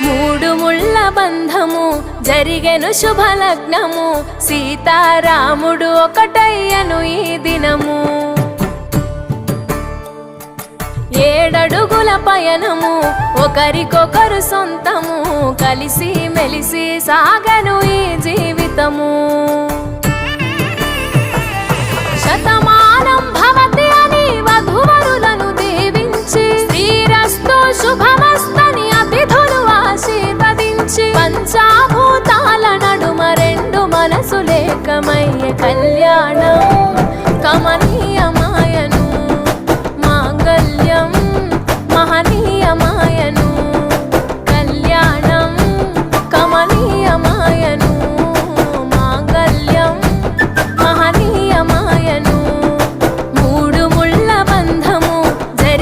మూడు ముళ్ళ బంధము జరిగెను శుభలగ్నము, సీతారాముడు ఒకటయ్యను ఈ దినము. 7 అడుగుల పయనము ఒకరికొకరు సొంతము, కలిసి మెలిసి సాగను ఈ జీవితము. శతమానం భవతి అని వధువరులను దీవించి, శ్రీరస్తు శుభమస్తని అతిథులు ఆశీర్వదించి, పంచాభూతాల నడుమ 2 మనసులేకమయ్యే కళ్యాణం కమనీయమాయను, మాంగళ్యం మహనీయ